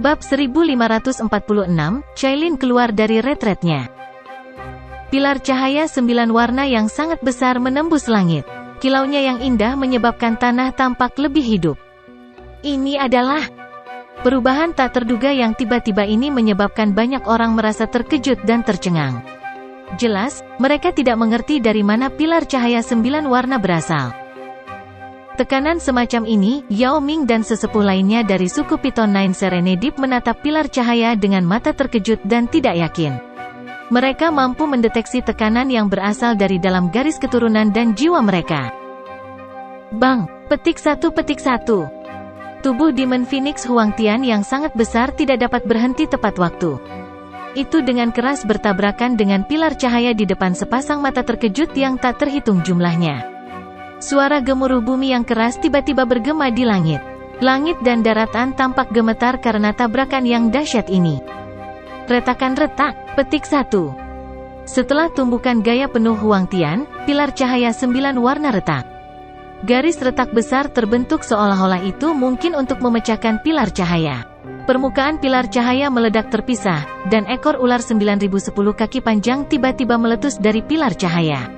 Bab 1546, Cailin keluar dari retretnya. Pilar cahaya 9 warna yang sangat besar menembus langit. Kilaunya yang indah menyebabkan tanah tampak lebih hidup. Ini adalah perubahan tak terduga yang tiba-tiba ini menyebabkan banyak orang merasa terkejut dan tercengang. Jelas, mereka tidak mengerti dari mana pilar cahaya 9 warna berasal. Tekanan semacam ini, Yao Ming dan sesepuh lainnya dari suku Piton Nine Serenadip menatap pilar cahaya dengan mata terkejut dan tidak yakin. Mereka mampu mendeteksi tekanan yang berasal dari dalam garis keturunan dan jiwa mereka. Bang! Petik 1. Tubuh Demon Phoenix Huang Tian yang sangat besar tidak dapat berhenti tepat waktu. Itu dengan keras bertabrakan dengan pilar cahaya di depan sepasang mata terkejut yang tak terhitung jumlahnya. Suara gemuruh bumi yang keras tiba-tiba bergema di langit. Langit dan daratan tampak gemetar karena tabrakan yang dahsyat ini. Retakan retak. Petik 1. Setelah tumbukan gaya penuh Huang Tian, pilar cahaya 9 warna retak. Garis retak besar terbentuk seolah-olah itu mungkin untuk memecahkan pilar cahaya. Permukaan pilar cahaya meledak terpisah, dan ekor ular 9010 kaki panjang tiba-tiba meletus dari pilar cahaya.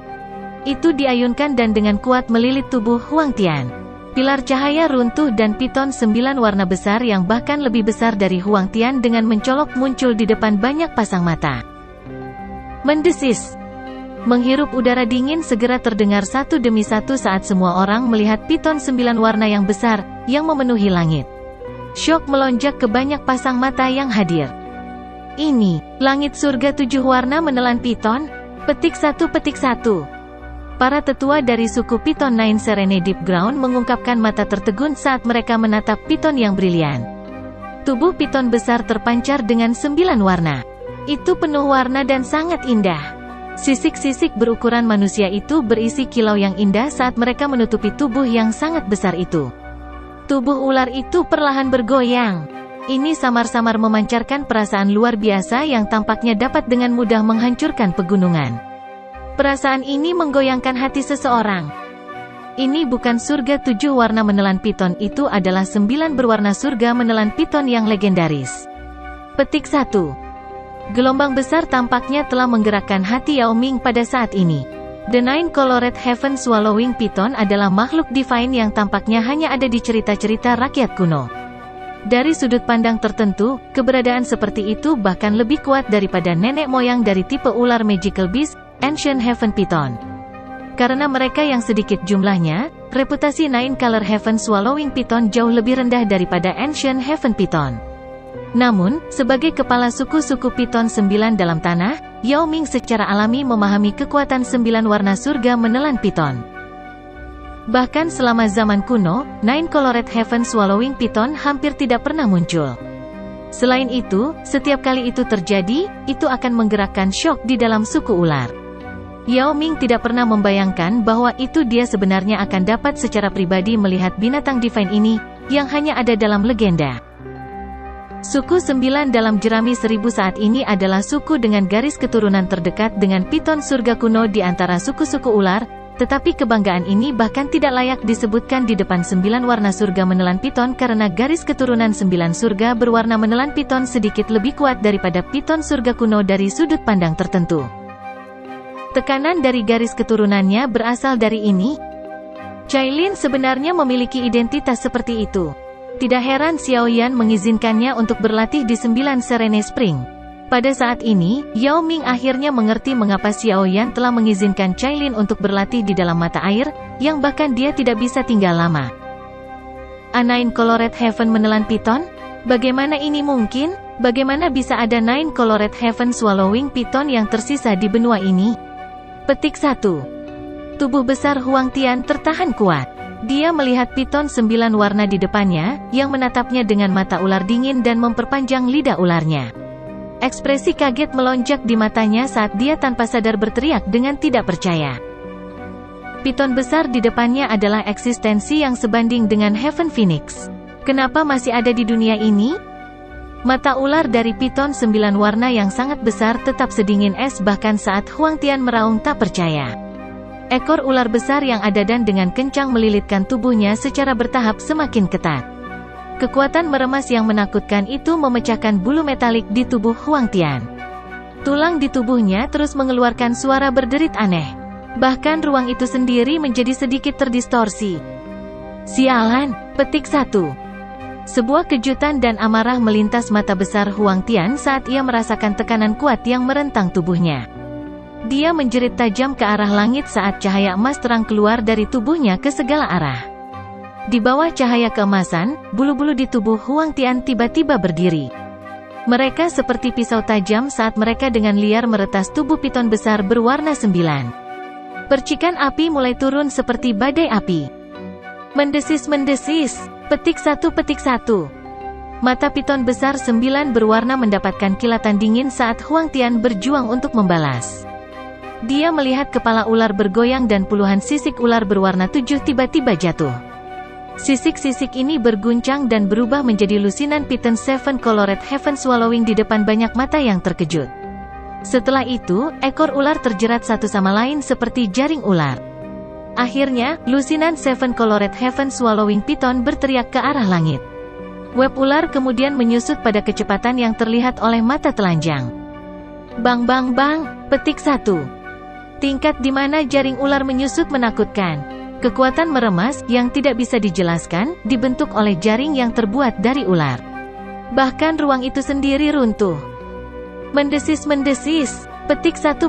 Itu diayunkan dan dengan kuat melilit tubuh Huang Tian. Pilar cahaya runtuh dan piton 9 warna besar yang bahkan lebih besar dari Huang Tian dengan mencolok muncul di depan banyak pasang mata. Mendesis. Menghirup udara dingin segera terdengar satu demi satu saat semua orang melihat piton 9 warna yang besar, yang memenuhi langit. Syok melonjak ke banyak pasang mata yang hadir. Ini, langit surga 7 warna menelan piton? Petik 1. Para tetua dari suku Piton Nine Serenadip Ground mengungkapkan mata tertegun saat mereka menatap piton yang brilian. Tubuh piton besar terpancar dengan 9 warna. Itu penuh warna dan sangat indah. Sisik-sisik berukuran manusia itu berisi kilau yang indah saat mereka menutupi tubuh yang sangat besar itu. Tubuh ular itu perlahan bergoyang. Ini samar-samar memancarkan perasaan luar biasa yang tampaknya dapat dengan mudah menghancurkan pegunungan. Perasaan ini menggoyangkan hati seseorang. Ini bukan surga 7 warna menelan piton, itu adalah 9 berwarna surga menelan piton yang legendaris. Petik 1. Gelombang besar tampaknya telah menggerakkan hati Yao Ming pada saat ini. The Nine Colored Heaven Swallowing Python adalah makhluk divine yang tampaknya hanya ada di cerita-cerita rakyat kuno. Dari sudut pandang tertentu, keberadaan seperti itu bahkan lebih kuat daripada nenek moyang dari tipe ular Magical Beast, Ancient Heaven Python. Karena mereka yang sedikit jumlahnya, reputasi Nine Color Heaven Swallowing Python jauh lebih rendah daripada Ancient Heaven Python. Namun, sebagai kepala suku-suku Python 9 dalam tanah, Yao Ming secara alami memahami kekuatan 9 warna surga menelan Python. Bahkan selama zaman kuno, Nine Colored Heaven Swallowing Python hampir tidak pernah muncul. Selain itu, setiap kali itu terjadi, itu akan menggerakkan syok di dalam suku ular. Yao Ming tidak pernah membayangkan bahwa itu dia sebenarnya akan dapat secara pribadi melihat binatang divine ini, yang hanya ada dalam legenda. Suku 9 dalam jerami 1000 saat ini adalah suku dengan garis keturunan terdekat dengan piton surga kuno di antara suku-suku ular, tetapi kebanggaan ini bahkan tidak layak disebutkan di depan 9 warna surga menelan piton karena garis keturunan 9 surga berwarna menelan piton sedikit lebih kuat daripada piton surga kuno dari sudut pandang tertentu. Tekanan dari garis keturunannya berasal dari ini. Cailin sebenarnya memiliki identitas seperti itu. Tidak heran Xiao Yan mengizinkannya untuk berlatih di 9 Serene Spring. Pada saat ini, Yao Ming akhirnya mengerti mengapa Xiao Yan telah mengizinkan Cailin untuk berlatih di dalam mata air, yang bahkan dia tidak bisa tinggal lama. A Nine Colored Heaven menelan piton? Bagaimana ini mungkin? Bagaimana bisa ada Nine Colored Heaven Swallowing Python yang tersisa di benua ini? Petik 1. Tubuh besar Huang Tian tertahan kuat. Dia melihat piton 9 warna di depannya, yang menatapnya dengan mata ular dingin dan memperpanjang lidah ularnya. Ekspresi kaget melonjak di matanya saat dia tanpa sadar berteriak dengan tidak percaya. Piton besar di depannya adalah eksistensi yang sebanding dengan Heaven Phoenix. Kenapa masih ada di dunia ini? Mata ular dari piton 9 warna yang sangat besar tetap sedingin es bahkan saat Huang Tian meraung tak percaya. Ekor ular besar yang ada dan dengan kencang melilitkan tubuhnya secara bertahap semakin ketat. Kekuatan meremas yang menakutkan itu memecahkan bulu metalik di tubuh Huang Tian. Tulang di tubuhnya terus mengeluarkan suara berderit aneh. Bahkan ruang itu sendiri menjadi sedikit terdistorsi. Sialan, petik 1. Sebuah kejutan dan amarah melintas mata besar Huang Tian saat ia merasakan tekanan kuat yang merentang tubuhnya. Dia menjerit tajam ke arah langit saat cahaya emas terang keluar dari tubuhnya ke segala arah. Di bawah cahaya keemasan, bulu-bulu di tubuh Huang Tian tiba-tiba berdiri. Mereka seperti pisau tajam saat mereka dengan liar meretas tubuh piton besar berwarna 9. Percikan api mulai turun seperti badai api. Mendesis-mendesis. Petik 1. Mata piton besar 9 berwarna mendapatkan kilatan dingin saat Huang Tian berjuang untuk membalas. Dia melihat kepala ular bergoyang dan puluhan sisik ular berwarna 7 tiba-tiba jatuh. Sisik-sisik ini berguncang dan berubah menjadi lusinan Piton Seven Colored Heaven Swallowing di depan banyak mata yang terkejut. Setelah itu, ekor ular terjerat satu sama lain seperti jaring ular. Akhirnya, lusinan Seven Colored Heaven Swallowing Piton berteriak ke arah langit. Web ular kemudian menyusut pada kecepatan yang terlihat oleh mata telanjang. Bang bang bang, petik 1. Tingkat di mana jaring ular menyusut menakutkan. Kekuatan meremas, yang tidak bisa dijelaskan, dibentuk oleh jaring yang terbuat dari ular. Bahkan ruang itu sendiri runtuh. Mendesis-mendesis, petik 1.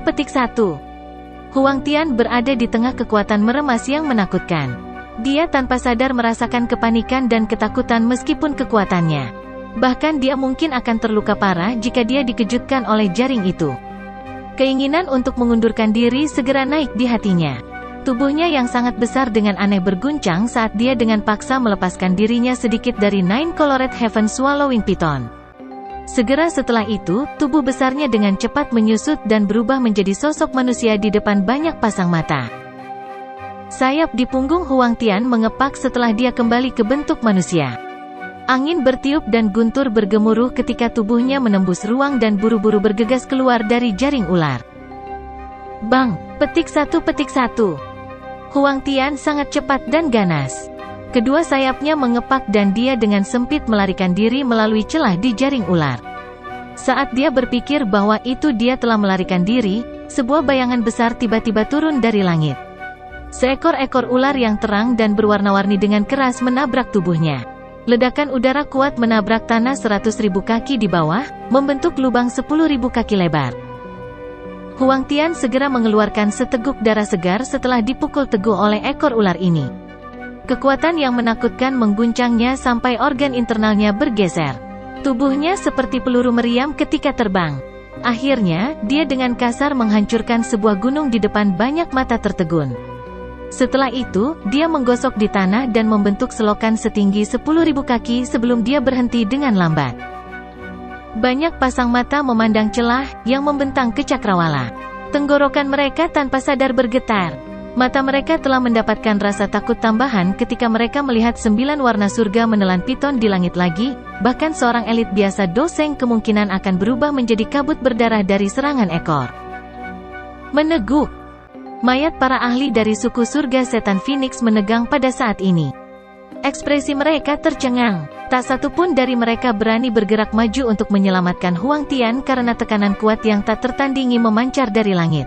Huang Tian berada di tengah kekuatan meremas yang menakutkan. Dia tanpa sadar merasakan kepanikan dan ketakutan meskipun kekuatannya. Bahkan dia mungkin akan terluka parah jika dia dikejutkan oleh jaring itu. Keinginan untuk mengundurkan diri segera naik di hatinya. Tubuhnya yang sangat besar dengan aneh berguncang saat dia dengan paksa melepaskan dirinya sedikit dari Nine Colored Heaven Swallowing Piton. Segera setelah itu, tubuh besarnya dengan cepat menyusut dan berubah menjadi sosok manusia di depan banyak pasang mata. Sayap di punggung Huang Tian mengepak setelah dia kembali ke bentuk manusia. Angin bertiup dan guntur bergemuruh ketika tubuhnya menembus ruang dan buru-buru bergegas keluar dari jaring ular. Bang! Petik 1. Huang Tian sangat cepat dan ganas. Kedua sayapnya mengepak dan dia dengan sempit melarikan diri melalui celah di jaring ular. Saat dia berpikir bahwa itu dia telah melarikan diri, sebuah bayangan besar tiba-tiba turun dari langit. Seekor-ekor ular yang terang dan berwarna-warni dengan keras menabrak tubuhnya. Ledakan udara kuat menabrak tanah 100.000 kaki di bawah, membentuk lubang 10.000 kaki lebar. Huang Tian segera mengeluarkan seteguk darah segar setelah dipukul teguh oleh ekor ular ini. Kekuatan yang menakutkan mengguncangnya sampai organ internalnya bergeser. Tubuhnya seperti peluru meriam ketika terbang. Akhirnya, dia dengan kasar menghancurkan sebuah gunung di depan banyak mata tertegun. Setelah itu, dia menggosok di tanah dan membentuk selokan setinggi 10.000 kaki sebelum dia berhenti dengan lambat. Banyak pasang mata memandang celah yang membentang ke cakrawala. Tenggorokan mereka tanpa sadar bergetar. Mata mereka telah mendapatkan rasa takut tambahan ketika mereka melihat 9 warna surga menelan piton di langit lagi, bahkan seorang elit biasa Doseng kemungkinan akan berubah menjadi kabut berdarah dari serangan ekor. Meneguk. Mayat para ahli dari suku surga setan Phoenix menegang pada saat ini. Ekspresi mereka tercengang. Tak satu pun dari mereka berani bergerak maju untuk menyelamatkan Huang Tian karena tekanan kuat yang tak tertandingi memancar dari langit.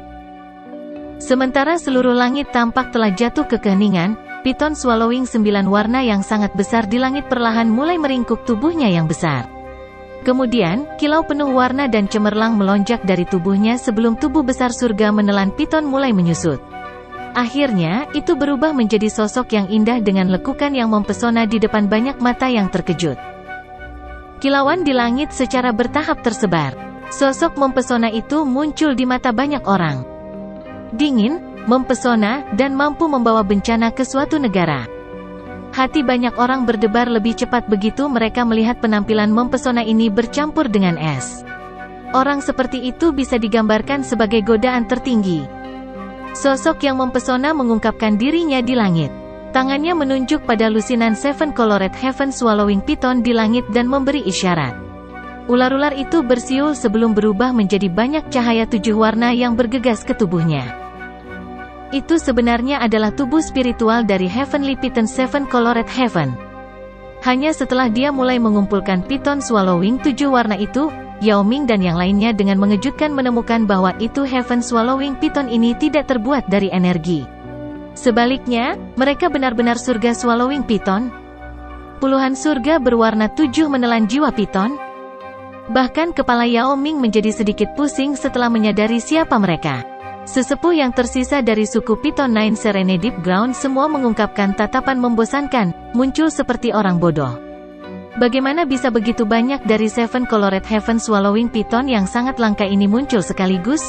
Sementara seluruh langit tampak telah jatuh ke keheningan, piton swallowing 9 warna yang sangat besar di langit perlahan mulai meringkuk tubuhnya yang besar. Kemudian, kilau penuh warna dan cemerlang melonjak dari tubuhnya sebelum tubuh besar surga menelan piton mulai menyusut. Akhirnya, itu berubah menjadi sosok yang indah dengan lekukan yang mempesona di depan banyak mata yang terkejut. Kilauan di langit secara bertahap tersebar. Sosok mempesona itu muncul di mata banyak orang. Dingin, mempesona, dan mampu membawa bencana ke suatu negara. Hati banyak orang berdebar lebih cepat begitu mereka melihat penampilan mempesona ini bercampur dengan es. Orang seperti itu bisa digambarkan sebagai godaan tertinggi. Sosok yang mempesona mengungkapkan dirinya di langit. Tangannya menunjuk pada lusinan Seven Colored Heaven Swallowing Piton di langit dan memberi isyarat. Ular-ular itu bersiul sebelum berubah menjadi banyak cahaya 7 warna yang bergegas ke tubuhnya. Itu sebenarnya adalah tubuh spiritual dari Heavenly Piton Seven Colored Heaven. Hanya setelah dia mulai mengumpulkan piton swallowing 7 warna itu, Yao Ming dan yang lainnya dengan mengejutkan menemukan bahwa itu Heaven Swallowing Piton ini tidak terbuat dari energi. Sebaliknya, mereka benar-benar surga Swallowing Piton. Puluhan surga berwarna 7 menelan jiwa piton. Bahkan kepala Yao Ming menjadi sedikit pusing setelah menyadari siapa mereka. Sesepuh yang tersisa dari suku Piton Nine Serene Deep Ground semua mengungkapkan tatapan membosankan, muncul seperti orang bodoh. Bagaimana bisa begitu banyak dari Seven Colored Heaven Swallowing Piton yang sangat langka ini muncul sekaligus?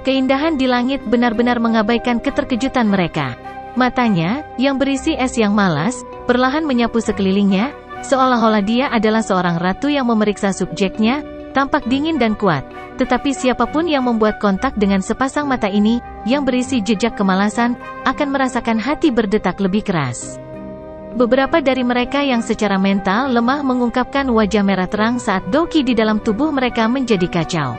Keindahan di langit benar-benar mengabaikan keterkejutan mereka. Matanya, yang berisi es yang malas, perlahan menyapu sekelilingnya, seolah-olah dia adalah seorang ratu yang memeriksa subjeknya, tampak dingin dan kuat. Tetapi siapapun yang membuat kontak dengan sepasang mata ini, yang berisi jejak kemalasan, akan merasakan hati berdetak lebih keras. Beberapa dari mereka yang secara mental lemah mengungkapkan wajah merah terang saat Doki di dalam tubuh mereka menjadi kacau.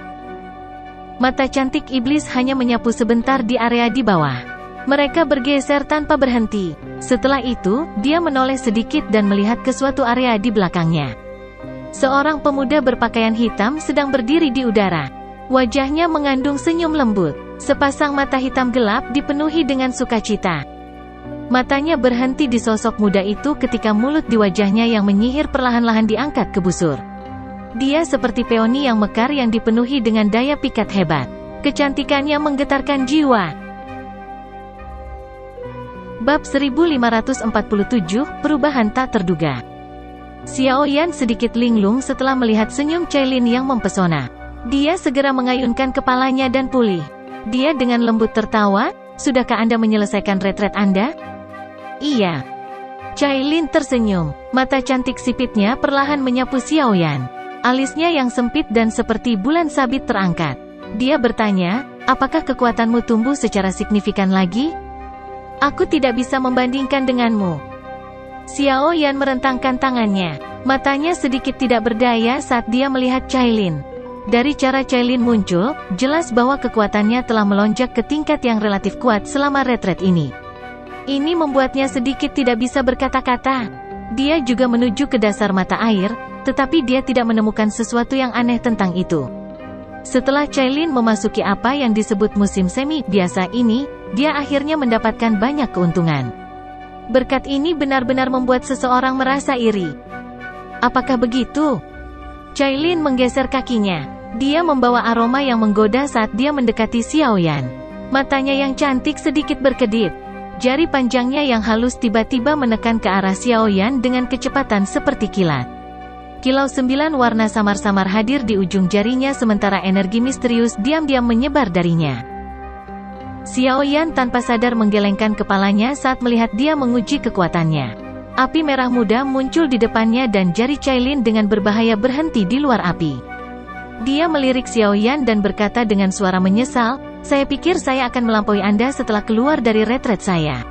Mata cantik iblis hanya menyapu sebentar di area di bawah. Mereka bergeser tanpa berhenti. Setelah itu, dia menoleh sedikit dan melihat ke suatu area di belakangnya. Seorang pemuda berpakaian hitam sedang berdiri di udara. Wajahnya mengandung senyum lembut. Sepasang mata hitam gelap dipenuhi dengan sukacita. Matanya berhenti di sosok muda itu ketika mulut di wajahnya yang menyihir perlahan-lahan diangkat ke busur. Dia seperti peoni yang mekar yang dipenuhi dengan daya pikat hebat. Kecantikannya menggetarkan jiwa. Bab 1547, Perubahan Tak Terduga. Xiao Yan sedikit linglung setelah melihat senyum Cailin yang mempesona. Dia segera mengayunkan kepalanya dan pulih. Dia dengan lembut tertawa, "Sudahkah Anda menyelesaikan retret Anda?" "Iya." Cailin tersenyum. Mata cantik sipitnya perlahan menyapu Xiao Yan. Alisnya yang sempit dan seperti bulan sabit terangkat. Dia bertanya, "Apakah kekuatanmu tumbuh secara signifikan lagi?" "Aku tidak bisa membandingkan denganmu." Xiao Yan merentangkan tangannya. Matanya sedikit tidak berdaya saat dia melihat Cailin. Dari cara Cailin muncul, jelas bahwa kekuatannya telah melonjak ke tingkat yang relatif kuat selama retret ini. Ini membuatnya sedikit tidak bisa berkata-kata. Dia juga menuju ke dasar mata air, tetapi dia tidak menemukan sesuatu yang aneh tentang itu. Setelah Cailin memasuki apa yang disebut musim semi biasa ini, dia akhirnya mendapatkan banyak keuntungan. Berkat ini benar-benar membuat seseorang merasa iri. Apakah begitu? Cailin menggeser kakinya. Dia membawa aroma yang menggoda saat dia mendekati Xiao Yan. Matanya yang cantik sedikit berkedip. Jari panjangnya yang halus tiba-tiba menekan ke arah Xiao Yan dengan kecepatan seperti kilat. Kilau 9 warna samar-samar hadir di ujung jarinya sementara energi misterius diam-diam menyebar darinya. Xiao Yan tanpa sadar menggelengkan kepalanya saat melihat dia menguji kekuatannya. Api merah muda muncul di depannya dan jari Cailin dengan berbahaya berhenti di luar api. Dia melirik Xiao Yan dan berkata dengan suara menyesal, "Saya pikir saya akan melampaui Anda setelah keluar dari retret saya."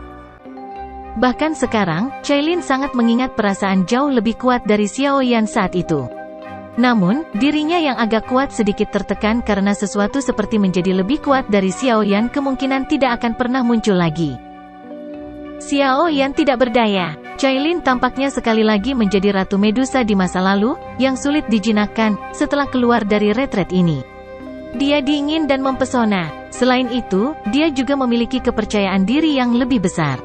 Bahkan sekarang, Cailin sangat mengingat perasaan jauh lebih kuat dari Xiao Yan saat itu. Namun, dirinya yang agak kuat sedikit tertekan karena sesuatu seperti menjadi lebih kuat dari Xiao Yan kemungkinan tidak akan pernah muncul lagi. Xiao Yan tidak berdaya. Cailin tampaknya sekali lagi menjadi Ratu Medusa di masa lalu, yang sulit dijinakkan, setelah keluar dari retret ini. Dia dingin dan mempesona. Selain itu, dia juga memiliki kepercayaan diri yang lebih besar.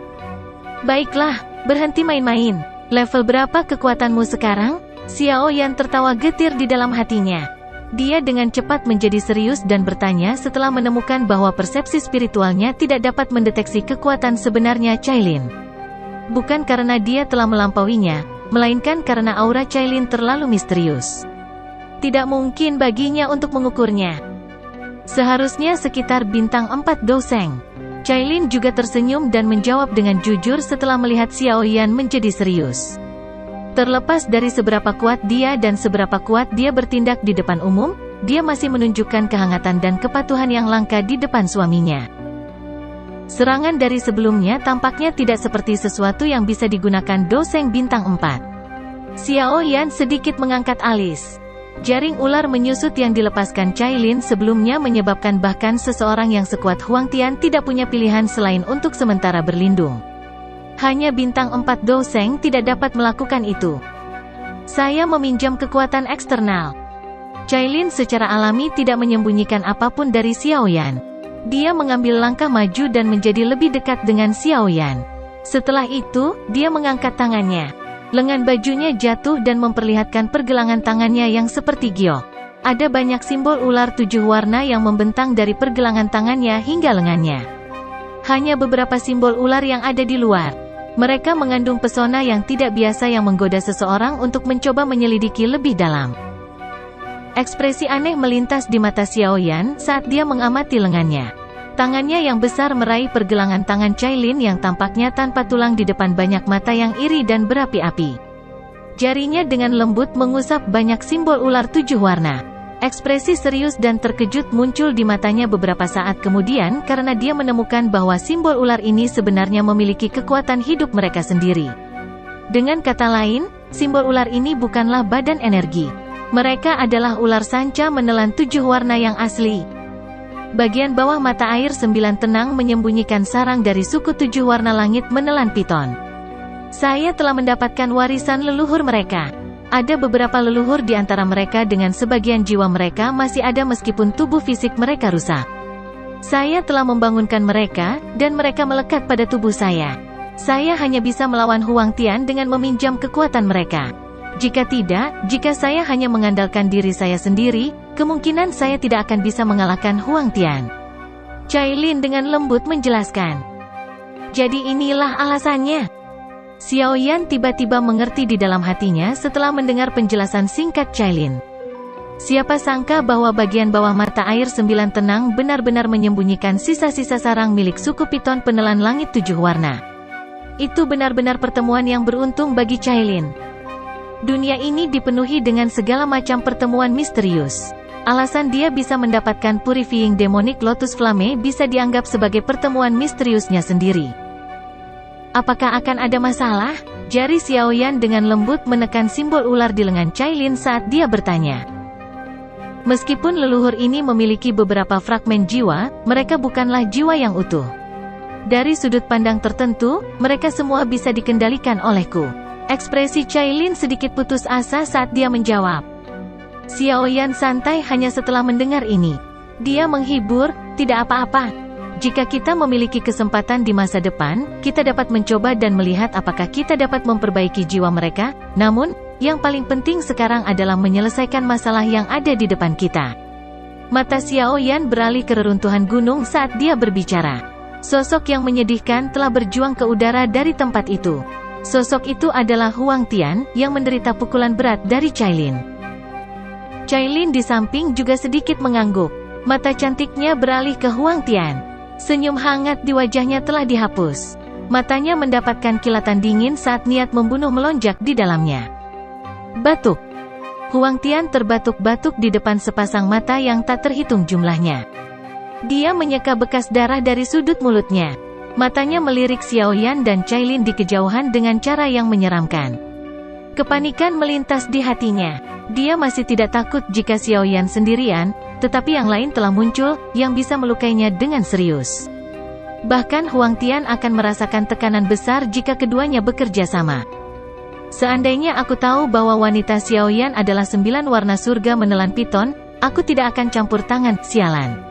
"Baiklah, berhenti main-main. Level berapa kekuatanmu sekarang?" Xiao Yan tertawa getir di dalam hatinya. Dia dengan cepat menjadi serius dan bertanya setelah menemukan bahwa persepsi spiritualnya tidak dapat mendeteksi kekuatan sebenarnya Cailin. Bukan karena dia telah melampauinya, melainkan karena aura Cailin terlalu misterius. Tidak mungkin baginya untuk mengukurnya. Seharusnya sekitar bintang 4 doseng. Cailin juga tersenyum dan menjawab dengan jujur setelah melihat Xiao Yan menjadi serius. Terlepas dari seberapa kuat dia dan seberapa kuat dia bertindak di depan umum, dia masih menunjukkan kehangatan dan kepatuhan yang langka di depan suaminya. Serangan dari sebelumnya tampaknya tidak seperti sesuatu yang bisa digunakan doseng bintang 4. Xiao Yan sedikit mengangkat alis. Jaring ular menyusut yang dilepaskan Cailin sebelumnya menyebabkan bahkan seseorang yang sekuat Huang Tian tidak punya pilihan selain untuk sementara berlindung. Hanya bintang 4 Douseng tidak dapat melakukan itu. Saya meminjam kekuatan eksternal. Cailin secara alami tidak menyembunyikan apapun dari Xiaoyan. Dia mengambil langkah maju dan menjadi lebih dekat dengan Xiaoyan. Setelah itu, dia mengangkat tangannya. Lengan bajunya jatuh dan memperlihatkan pergelangan tangannya yang seperti giok. Ada banyak simbol ular 7 warna yang membentang dari pergelangan tangannya hingga lengannya. Hanya beberapa simbol ular yang ada di luar. Mereka mengandung pesona yang tidak biasa yang menggoda seseorang untuk mencoba menyelidiki lebih dalam. Ekspresi aneh melintas di mata Xiaoyan saat dia mengamati lengannya. Tangannya yang besar meraih pergelangan tangan Cailin yang tampaknya tanpa tulang di depan banyak mata yang iri dan berapi-api. Jarinya dengan lembut mengusap banyak simbol ular 7 warna. Ekspresi serius dan terkejut muncul di matanya beberapa saat kemudian karena dia menemukan bahwa simbol ular ini sebenarnya memiliki kekuatan hidup mereka sendiri. Dengan kata lain, simbol ular ini bukanlah badan energi. Mereka adalah ular sanca menelan 7 warna yang asli. Bagian bawah mata air 9 tenang menyembunyikan sarang dari suku 7 warna langit menelan piton. Saya telah mendapatkan warisan leluhur mereka. Ada beberapa leluhur di antara mereka dengan sebagian jiwa mereka masih ada meskipun tubuh fisik mereka rusak. Saya telah membangunkan mereka, dan mereka melekat pada tubuh saya. Saya hanya bisa melawan Huang Tian dengan meminjam kekuatan mereka. Jika tidak, jika saya hanya mengandalkan diri saya sendiri, kemungkinan saya tidak akan bisa mengalahkan Huang Tian. Cailin dengan lembut menjelaskan. Jadi inilah alasannya. Xiaoyan tiba-tiba mengerti di dalam hatinya setelah mendengar penjelasan singkat Cailin. Siapa sangka bahwa bagian bawah mata air 9 tenang benar-benar menyembunyikan sisa-sisa sarang milik suku piton penelan langit 7 warna. Itu benar-benar pertemuan yang beruntung bagi Cailin. Dunia ini dipenuhi dengan segala macam pertemuan misterius. Alasan dia bisa mendapatkan Purifying Demonic Lotus Flame bisa dianggap sebagai pertemuan misteriusnya sendiri. Apakah akan ada masalah? Jari Xiaoyan dengan lembut menekan simbol ular di lengan Cailin saat dia bertanya. Meskipun leluhur ini memiliki beberapa fragmen jiwa, mereka bukanlah jiwa yang utuh. Dari sudut pandang tertentu, mereka semua bisa dikendalikan olehku. Ekspresi Cailin sedikit putus asa saat dia menjawab. Xiaoyan santai hanya setelah mendengar ini. Dia menghibur, tidak apa-apa. Jika kita memiliki kesempatan di masa depan, kita dapat mencoba dan melihat apakah kita dapat memperbaiki jiwa mereka. Namun, yang paling penting sekarang adalah menyelesaikan masalah yang ada di depan kita. Mata Xiaoyan beralih ke reruntuhan gunung saat dia berbicara. Sosok yang menyedihkan telah berjuang ke udara dari tempat itu. Sosok itu adalah Huang Tian, yang menderita pukulan berat dari Cailin. Cailin di samping juga sedikit mengangguk. Mata cantiknya beralih ke Huang Tian. Senyum hangat di wajahnya telah dihapus. Matanya mendapatkan kilatan dingin saat niat membunuh melonjak di dalamnya. Batuk. Huang Tian terbatuk-batuk di depan sepasang mata yang tak terhitung jumlahnya. Dia menyeka bekas darah dari sudut mulutnya. Matanya melirik Xiaoyan dan Cailin di kejauhan dengan cara yang menyeramkan. Kepanikan melintas di hatinya. Dia masih tidak takut jika Xiaoyan sendirian, tetapi yang lain telah muncul, yang bisa melukainya dengan serius. Bahkan Huang Tian akan merasakan tekanan besar jika keduanya bekerja sama. Seandainya aku tahu bahwa wanita Xiaoyan adalah 9 warna surga menelan piton, aku tidak akan campur tangan, sialan.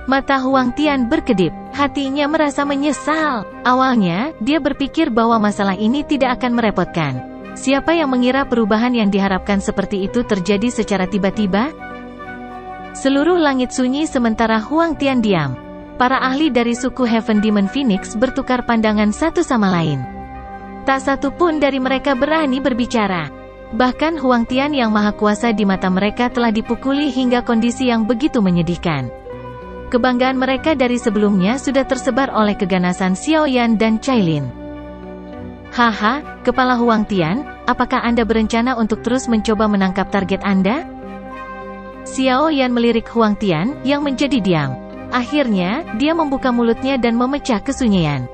Mata Huang Tian berkedip, hatinya merasa menyesal. Awalnya, dia berpikir bahwa masalah ini tidak akan merepotkan. Siapa yang mengira perubahan yang diharapkan seperti itu terjadi secara tiba-tiba? Seluruh langit sunyi sementara Huang Tian diam. Para ahli dari suku Heaven Demon Phoenix bertukar pandangan satu sama lain. Tak satu pun dari mereka berani berbicara. Bahkan Huang Tian yang maha kuasa di mata mereka telah dipukuli hingga kondisi yang begitu menyedihkan. Kebanggaan mereka dari sebelumnya sudah tersebar oleh keganasan Xiaoyan dan Cailin. Haha, Kepala Huang Tian, apakah Anda berencana untuk terus mencoba menangkap target Anda? Xiaoyan melirik Huang Tian, yang menjadi diam. Akhirnya, dia membuka mulutnya dan memecah kesunyian.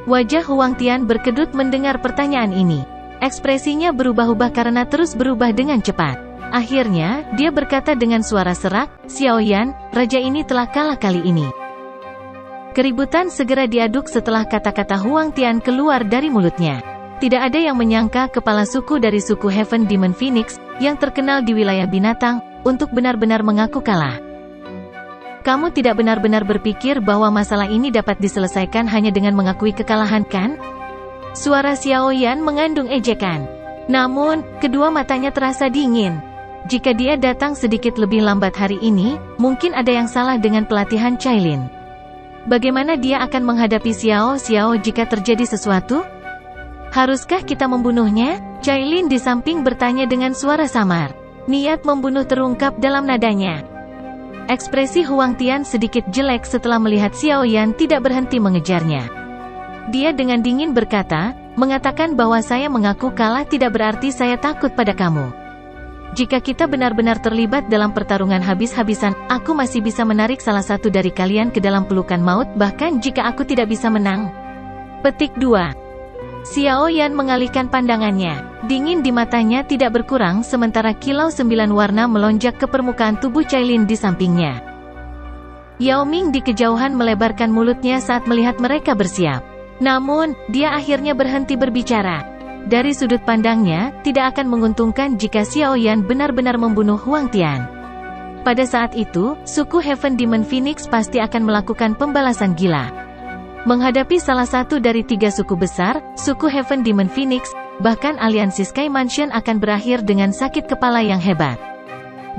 Wajah Huang Tian berkedut mendengar pertanyaan ini. Ekspresinya berubah-ubah karena terus berubah dengan cepat. Akhirnya, dia berkata dengan suara serak, Xiaoyan, raja ini telah kalah kali ini. Keributan segera diaduk setelah kata-kata Huang Tian keluar dari mulutnya. Tidak ada yang menyangka kepala suku dari suku Heaven Demon Phoenix, yang terkenal di wilayah binatang, untuk benar-benar mengaku kalah. Kamu tidak benar-benar berpikir bahwa masalah ini dapat diselesaikan hanya dengan mengakui kekalahan, kan? Suara Xiao Yan mengandung ejekan. Namun, kedua matanya terasa dingin. Jika dia datang sedikit lebih lambat hari ini, mungkin ada yang salah dengan pelatihan Cailin. Bagaimana dia akan menghadapi Xiao jika terjadi sesuatu? Haruskah kita membunuhnya? Cailin di samping bertanya dengan suara samar. Niat membunuh terungkap dalam nadanya. Ekspresi Huang Tian sedikit jelek setelah melihat Xiao Yan tidak berhenti mengejarnya. Dia dengan dingin berkata, mengatakan bahwa saya mengaku kalah tidak berarti saya takut pada kamu. Jika kita benar-benar terlibat dalam pertarungan habis-habisan, aku masih bisa menarik salah satu dari kalian ke dalam pelukan maut bahkan jika aku tidak bisa menang. Petik 2. Xiao Yan mengalihkan pandangannya. Dingin di matanya tidak berkurang sementara kilau 9 warna melonjak ke permukaan tubuh Cailin di sampingnya. Yao Ming di kejauhan melebarkan mulutnya saat melihat mereka bersiap. Namun, dia akhirnya berhenti berbicara. Dari sudut pandangnya, tidak akan menguntungkan jika Xiao Yan benar-benar membunuh Huang Tian. Pada saat itu, suku Heaven Demon Phoenix pasti akan melakukan pembalasan gila. Menghadapi salah satu dari 3 suku besar, suku Heaven Demon Phoenix, bahkan aliansi Sky Mansion akan berakhir dengan sakit kepala yang hebat.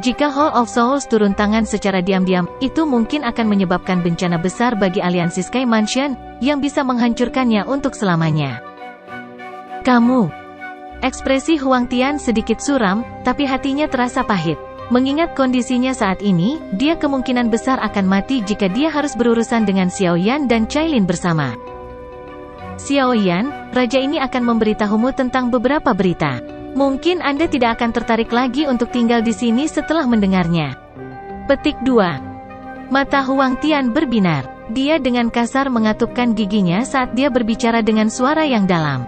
Jika Hall of Souls turun tangan secara diam-diam, itu mungkin akan menyebabkan bencana besar bagi aliansi Sky Mansion, yang bisa menghancurkannya untuk selamanya. Kamu. Ekspresi Huang Tian sedikit suram, tapi hatinya terasa pahit. Mengingat kondisinya saat ini, dia kemungkinan besar akan mati jika dia harus berurusan dengan Xiao Yan dan Cailin bersama. Xiao Yan, raja ini akan memberitahumu tentang beberapa berita. Mungkin Anda tidak akan tertarik lagi untuk tinggal di sini setelah mendengarnya. Petik 2. Mata Huang Tian berbinar. Dia dengan kasar mengatupkan giginya saat dia berbicara dengan suara yang dalam.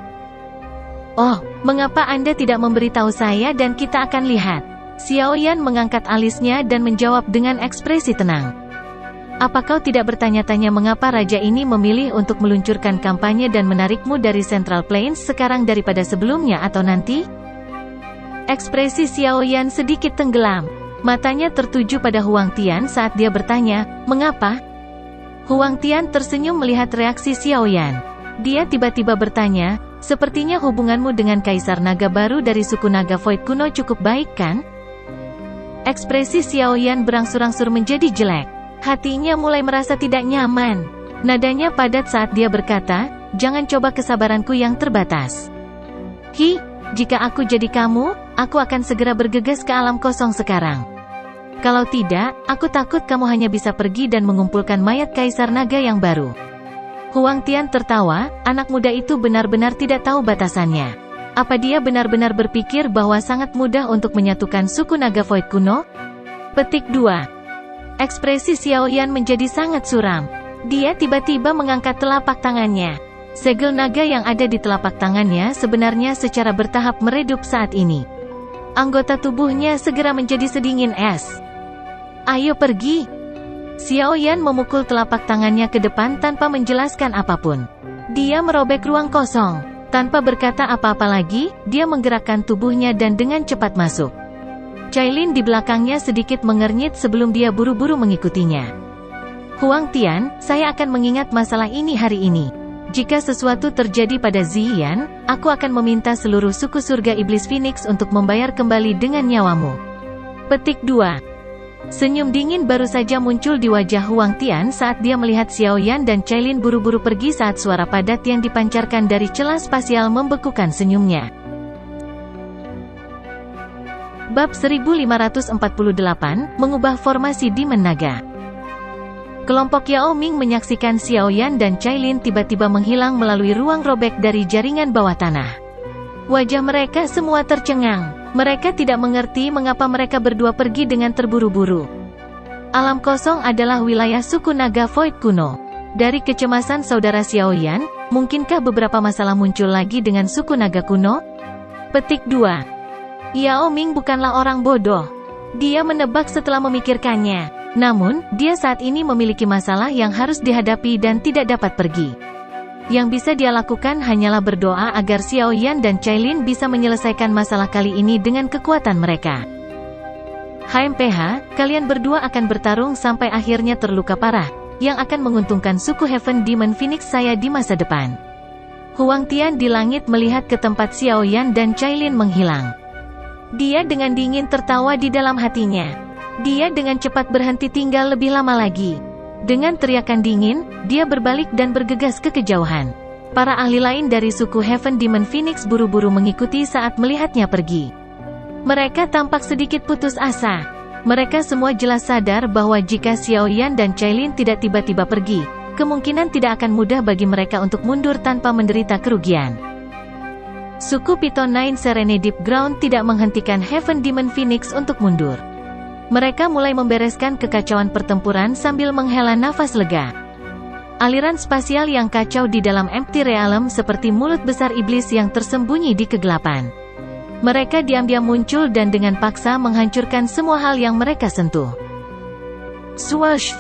Oh, mengapa Anda tidak memberitahu saya dan kita akan lihat? Xiao Yan mengangkat alisnya dan menjawab dengan ekspresi tenang. Apa kau tidak bertanya-tanya mengapa raja ini memilih untuk meluncurkan kampanye dan menarikmu dari Central Plains sekarang daripada sebelumnya atau nanti? Ekspresi Xiao Yan sedikit tenggelam. Matanya tertuju pada Huang Tian saat dia bertanya, mengapa? Huang Tian tersenyum melihat reaksi Xiao Yan. Dia tiba-tiba bertanya, sepertinya hubunganmu dengan Kaisar Naga baru dari suku Naga Void kuno cukup baik, kan? Ekspresi Xiao Yan berangsur-angsur menjadi jelek. Hatinya mulai merasa tidak nyaman. Nadanya padat saat dia berkata, jangan coba kesabaranku yang terbatas. Jika aku jadi kamu, aku akan segera bergegas ke alam kosong sekarang. Kalau tidak, aku takut kamu hanya bisa pergi dan mengumpulkan mayat Kaisar Naga yang baru. Huang Tian tertawa, anak muda itu benar-benar tidak tahu batasannya. Apa dia benar-benar berpikir bahwa sangat mudah untuk menyatukan suku Naga Void kuno? Petik 2. Ekspresi Xiao Yan menjadi sangat suram. Dia tiba-tiba mengangkat telapak tangannya. Segel naga yang ada di telapak tangannya sebenarnya secara bertahap meredup saat ini. Anggota tubuhnya segera menjadi sedingin es. Ayo pergi. Xiao Yan memukul telapak tangannya ke depan tanpa menjelaskan apapun. Dia merobek ruang kosong. Tanpa berkata apa-apa lagi, dia menggerakkan tubuhnya dan dengan cepat masuk. Cailin di belakangnya sedikit mengernyit sebelum dia buru-buru mengikutinya. Huang Tian, saya akan mengingat masalah ini hari ini. Jika sesuatu terjadi pada Ziyan, aku akan meminta seluruh suku surga iblis Phoenix untuk membayar kembali dengan nyawamu. Petik 2. Senyum dingin baru saja muncul di wajah Huang Tian saat dia melihat Xiao Yan dan Cailin buru-buru pergi saat suara padat yang dipancarkan dari celah spasial membekukan senyumnya. Bab 1548, Mengubah Formasi Demon Naga. Kelompok Yao Ming menyaksikan Xiao Yan dan Cailin tiba-tiba menghilang melalui ruang robek dari jaringan bawah tanah. Wajah mereka semua tercengang. Mereka tidak mengerti mengapa mereka berdua pergi dengan terburu-buru. Alam kosong adalah wilayah suku Naga Void kuno. Dari kecemasan saudara Xiao Yan, mungkinkah beberapa masalah muncul lagi dengan suku Naga kuno? Petik 2. Yao Ming bukanlah orang bodoh. Dia menebak setelah memikirkannya. Namun, dia saat ini memiliki masalah yang harus dihadapi dan tidak dapat pergi. Yang bisa dia lakukan hanyalah berdoa agar Xiao Yan dan Cailin bisa menyelesaikan masalah kali ini dengan kekuatan mereka. HMPH, kalian berdua akan bertarung sampai akhirnya terluka parah, yang akan menguntungkan suku Heaven Demon Phoenix saya di masa depan. Huang Tian di langit melihat ke tempat Xiao Yan dan Cailin menghilang. Dia dengan dingin tertawa di dalam hatinya. Dia dengan cepat berhenti tinggal lebih lama lagi. Dengan teriakan dingin, dia berbalik dan bergegas ke kejauhan. Para ahli lain dari suku Heaven Demon Phoenix buru-buru mengikuti saat melihatnya pergi. Mereka tampak sedikit putus asa. Mereka semua jelas sadar bahwa jika Xiao Yan dan Cailin tidak tiba-tiba pergi, kemungkinan tidak akan mudah bagi mereka untuk mundur tanpa menderita kerugian. Suku Python Nine Serene Deep Ground tidak menghentikan Heaven Demon Phoenix untuk mundur. Mereka mulai membereskan kekacauan pertempuran sambil menghela nafas lega. Aliran spasial yang kacau di dalam Empty Realm seperti mulut besar iblis yang tersembunyi di kegelapan. Mereka diam-diam muncul dan dengan paksa menghancurkan semua hal yang mereka sentuh. Swoosh!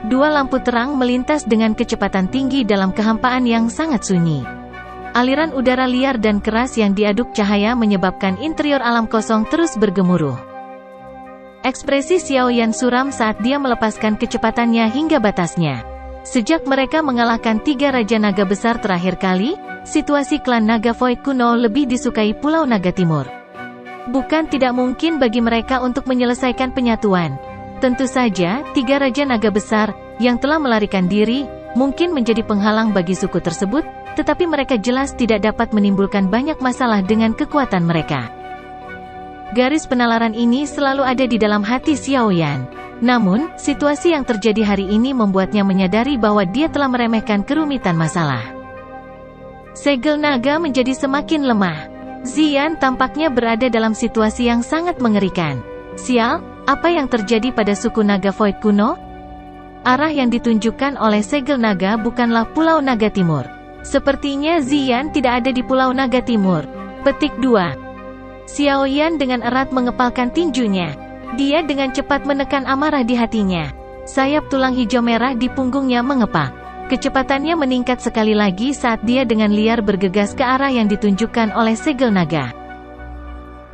Dua lampu terang melintas dengan kecepatan tinggi dalam kehampaan yang sangat sunyi. Aliran udara liar dan keras yang diaduk cahaya menyebabkan interior alam kosong terus bergemuruh. Ekspresi Xiao Yan suram saat dia melepaskan kecepatannya hingga batasnya. Sejak mereka mengalahkan 3 Raja Naga besar terakhir kali, situasi klan Naga Void kuno lebih disukai Pulau Naga Timur. Bukan tidak mungkin bagi mereka untuk menyelesaikan penyatuan. Tentu saja, 3 Raja Naga besar, yang telah melarikan diri, mungkin menjadi penghalang bagi suku tersebut, tetapi mereka jelas tidak dapat menimbulkan banyak masalah dengan kekuatan mereka. Garis penalaran ini selalu ada di dalam hati Xiao Yan. Namun, situasi yang terjadi hari ini membuatnya menyadari bahwa dia telah meremehkan kerumitan masalah. Segel naga menjadi semakin lemah. Xian tampaknya berada dalam situasi yang sangat mengerikan. Sial, apa yang terjadi pada suku naga Void kuno? Arah yang ditunjukkan oleh segel naga bukanlah Pulau Naga Timur. Sepertinya Xian tidak ada di Pulau Naga Timur. Petik 2. Xiao Yan dengan erat mengepalkan tinjunya. Dia dengan cepat menekan amarah di hatinya. Sayap tulang hijau merah di punggungnya mengepak. Kecepatannya meningkat sekali lagi saat dia dengan liar bergegas ke arah yang ditunjukkan oleh segel naga.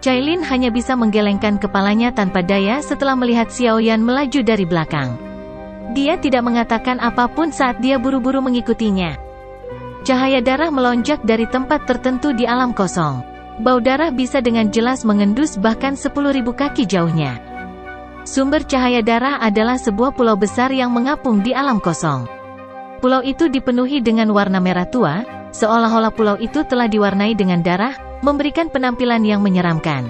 Cailin hanya bisa menggelengkan kepalanya tanpa daya setelah melihat Xiao Yan melaju dari belakang. Dia tidak mengatakan apapun saat dia buru-buru mengikutinya. Cahaya darah melonjak dari tempat tertentu di alam kosong. Bau darah bisa dengan jelas mengendus bahkan 10.000 kaki jauhnya. Sumber cahaya darah adalah sebuah pulau besar yang mengapung di alam kosong. Pulau itu dipenuhi dengan warna merah tua, seolah-olah pulau itu telah diwarnai dengan darah, memberikan penampilan yang menyeramkan.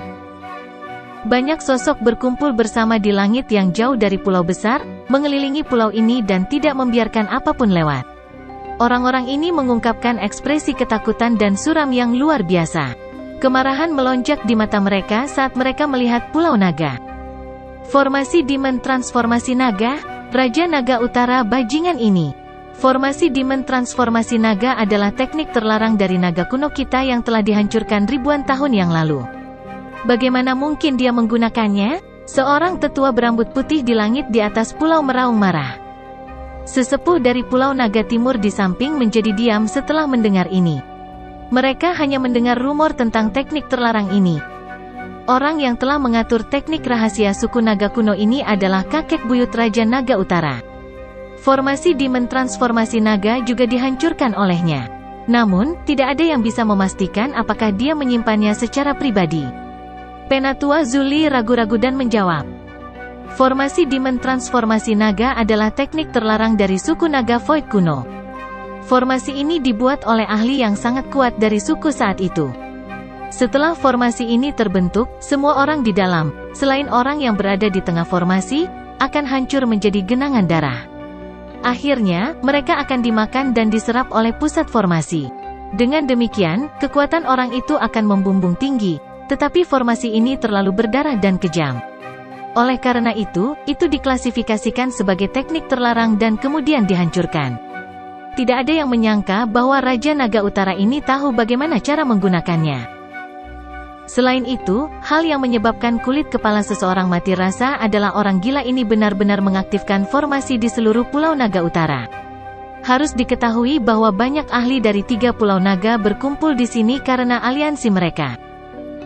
Banyak sosok berkumpul bersama di langit yang jauh dari pulau besar, mengelilingi pulau ini dan tidak membiarkan apapun lewat. Orang-orang ini mengungkapkan ekspresi ketakutan dan suram yang luar biasa. Kemarahan melonjak di mata mereka saat mereka melihat Pulau Naga. Formasi Demon Transformasi Naga, Raja Naga Utara bajingan ini. Formasi Demon Transformasi Naga adalah teknik terlarang dari naga kuno kita yang telah dihancurkan ribuan tahun yang lalu. Bagaimana mungkin dia menggunakannya? Seorang tetua berambut putih di langit di atas pulau meraung marah. Sesepuh dari Pulau Naga Timur di samping menjadi diam setelah mendengar ini. Mereka hanya mendengar rumor tentang teknik terlarang ini. Orang yang telah mengatur teknik rahasia suku naga kuno ini adalah kakek buyut Raja Naga Utara. Formasi Demon Transformasi Naga juga dihancurkan olehnya. Namun, tidak ada yang bisa memastikan apakah dia menyimpannya secara pribadi. Penatua Zuli ragu-ragu dan menjawab. Formasi Demon Transformasi Naga adalah teknik terlarang dari suku naga Void kuno. Formasi ini dibuat oleh ahli yang sangat kuat dari suku saat itu. Setelah formasi ini terbentuk, semua orang di dalam, selain orang yang berada di tengah formasi, akan hancur menjadi genangan darah. Akhirnya, mereka akan dimakan dan diserap oleh pusat formasi. Dengan demikian, kekuatan orang itu akan membumbung tinggi, tetapi formasi ini terlalu berdarah dan kejam. Oleh karena itu diklasifikasikan sebagai teknik terlarang dan kemudian dihancurkan. Tidak ada yang menyangka bahwa Raja Naga Utara ini tahu bagaimana cara menggunakannya. Selain itu, hal yang menyebabkan kulit kepala seseorang mati rasa adalah orang gila ini benar-benar mengaktifkan formasi di seluruh Pulau Naga Utara. Harus diketahui bahwa banyak ahli dari 3 Pulau Naga berkumpul di sini karena aliansi mereka.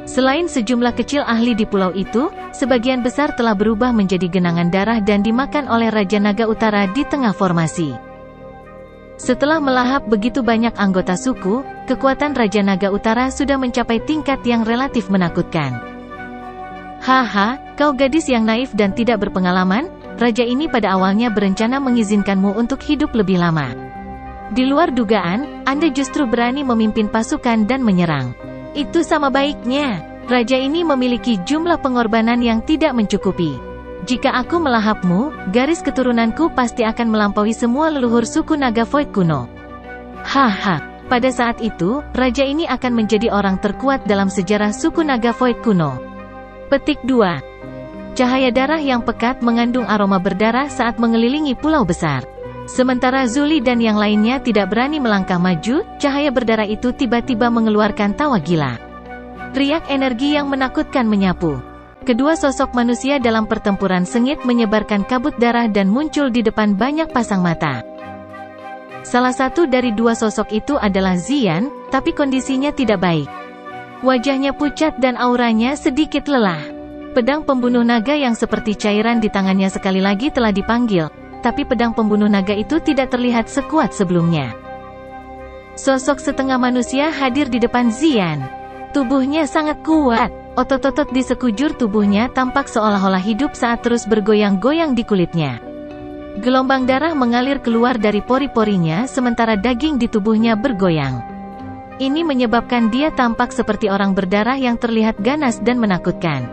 Selain sejumlah kecil ahli di pulau itu, sebagian besar telah berubah menjadi genangan darah dan dimakan oleh Raja Naga Utara di tengah formasi. Setelah melahap begitu banyak anggota suku, kekuatan Raja Naga Utara sudah mencapai tingkat yang relatif menakutkan. Haha, kau gadis yang naif dan tidak berpengalaman, raja ini pada awalnya berencana mengizinkanmu untuk hidup lebih lama. Di luar dugaan, Anda justru berani memimpin pasukan dan menyerang. Itu sama baiknya. Raja ini memiliki jumlah pengorbanan yang tidak mencukupi. Jika aku melahapmu, garis keturunanku pasti akan melampaui semua leluhur suku Naga Void kuno. Haha, pada saat itu, raja ini akan menjadi orang terkuat dalam sejarah suku Naga Void kuno. Petik 2. Cahaya darah yang pekat mengandung aroma berdarah saat mengelilingi pulau besar. Sementara Zuli dan yang lainnya tidak berani melangkah maju, cahaya berdarah itu tiba-tiba mengeluarkan tawa gila. Riak energi yang menakutkan menyapu. Kedua sosok manusia dalam pertempuran sengit menyebarkan kabut darah dan muncul di depan banyak pasang mata. Salah satu dari dua sosok itu adalah Zian, tapi kondisinya tidak baik. Wajahnya pucat dan auranya sedikit lelah. Pedang pembunuh naga yang seperti cairan di tangannya sekali lagi telah dipanggil, tapi pedang pembunuh naga itu tidak terlihat sekuat sebelumnya. Sosok setengah manusia hadir di depan Zian. Tubuhnya sangat kuat. Otot-otot di sekujur tubuhnya tampak seolah-olah hidup saat terus bergoyang-goyang di kulitnya. Gelombang darah mengalir keluar dari pori-porinya sementara daging di tubuhnya bergoyang. Ini menyebabkan dia tampak seperti orang berdarah yang terlihat ganas dan menakutkan.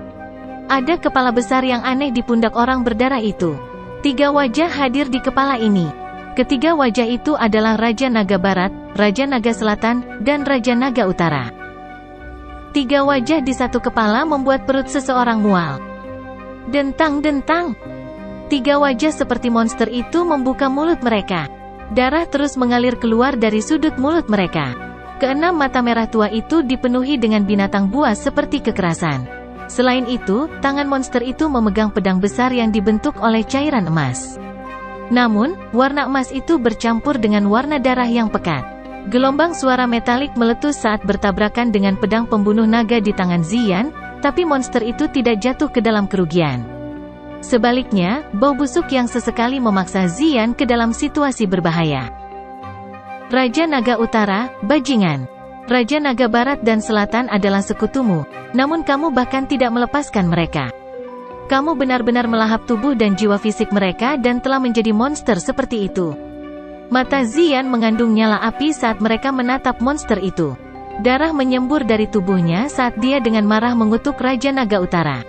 Ada kepala besar yang aneh di pundak orang berdarah itu. 3 wajah hadir di kepala ini. Ketiga wajah itu adalah Raja Naga Barat, Raja Naga Selatan, dan Raja Naga Utara. 3 wajah di satu kepala membuat perut seseorang mual. Dentang-dentang. 3 wajah seperti monster itu membuka mulut mereka. Darah terus mengalir keluar dari sudut mulut mereka. Keenam mata merah tua itu dipenuhi dengan binatang buas seperti kekerasan. Selain itu, tangan monster itu memegang pedang besar yang dibentuk oleh cairan emas. Namun, warna emas itu bercampur dengan warna darah yang pekat. Gelombang suara metalik meletus saat bertabrakan dengan pedang pembunuh naga di tangan Zian, tapi monster itu tidak jatuh ke dalam kerugian. Sebaliknya, bau busuk yang sesekali memaksa Zian ke dalam situasi berbahaya. Raja Naga Utara, bajingan. Raja Naga Barat dan Selatan adalah sekutumu, namun kamu bahkan tidak melepaskan mereka. Kamu benar-benar melahap tubuh dan jiwa fisik mereka dan telah menjadi monster seperti itu. Mata Zian mengandung nyala api saat mereka menatap monster itu. Darah menyembur dari tubuhnya saat dia dengan marah mengutuk Raja Naga Utara.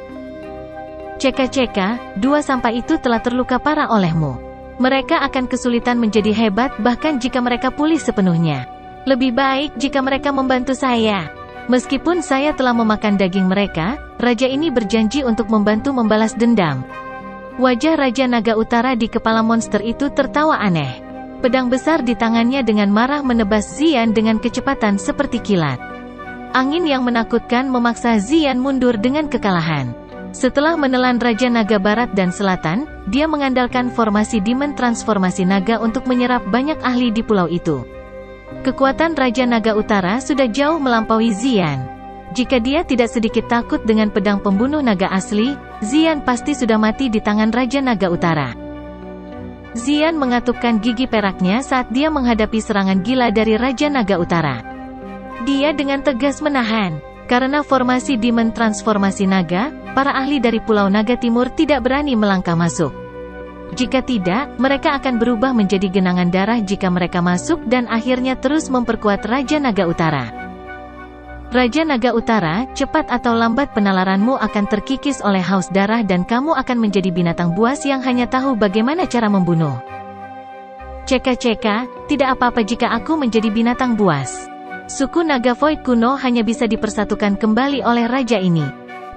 Ceka-ceka, 2 sampah itu telah terluka parah olehmu. Mereka akan kesulitan menjadi hebat bahkan jika mereka pulih sepenuhnya. Lebih baik jika mereka membantu saya. Meskipun saya telah memakan daging mereka, raja ini berjanji untuk membantu membalas dendam. Wajah Raja Naga Utara di kepala monster itu tertawa aneh. Pedang besar di tangannya dengan marah menebas Zian dengan kecepatan seperti kilat. Angin yang menakutkan memaksa Zian mundur dengan kekalahan. Setelah menelan Raja Naga Barat dan Selatan, dia mengandalkan formasi Demon Transformasi Naga untuk menyerap banyak ahli di pulau itu. Kekuatan Raja Naga Utara sudah jauh melampaui Zian. Jika dia tidak sedikit takut dengan pedang pembunuh naga asli, Zian pasti sudah mati di tangan Raja Naga Utara. Zian mengatupkan gigi peraknya saat dia menghadapi serangan gila dari Raja Naga Utara. Dia dengan tegas menahan. Karena formasi Demon Transformasi Naga, para ahli dari Pulau Naga Timur tidak berani melangkah masuk. Jika tidak, mereka akan berubah menjadi genangan darah jika mereka masuk dan akhirnya terus memperkuat Raja Naga Utara. Raja Naga Utara, cepat atau lambat penalaranmu akan terkikis oleh haus darah dan kamu akan menjadi binatang buas yang hanya tahu bagaimana cara membunuh. Ceka-ceka, tidak apa-apa jika aku menjadi binatang buas. Suku Naga Void kuno hanya bisa dipersatukan kembali oleh raja ini.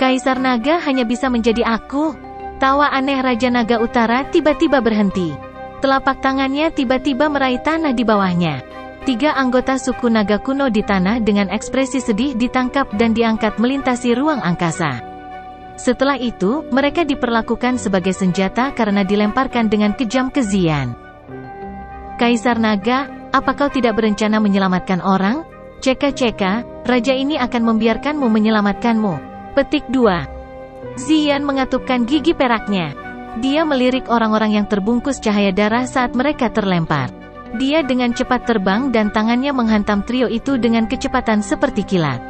Kaisar Naga hanya bisa menjadi aku. Tawa aneh Raja Naga Utara tiba-tiba berhenti. Telapak tangannya tiba-tiba meraih tanah di bawahnya. Tiga anggota suku naga kuno di tanah dengan ekspresi sedih ditangkap dan diangkat melintasi ruang angkasa. Setelah itu, mereka diperlakukan sebagai senjata karena dilemparkan dengan kejam ke Xian. Kaisar Naga, apa kau tidak berencana menyelamatkan orang? Ceka-ceka, raja ini akan membiarkanmu menyelamatkanmu. Petik 2. Xian mengatupkan gigi peraknya. Dia melirik orang-orang yang terbungkus cahaya darah saat mereka terlempar. Dia dengan cepat terbang dan tangannya menghantam trio itu dengan kecepatan seperti kilat.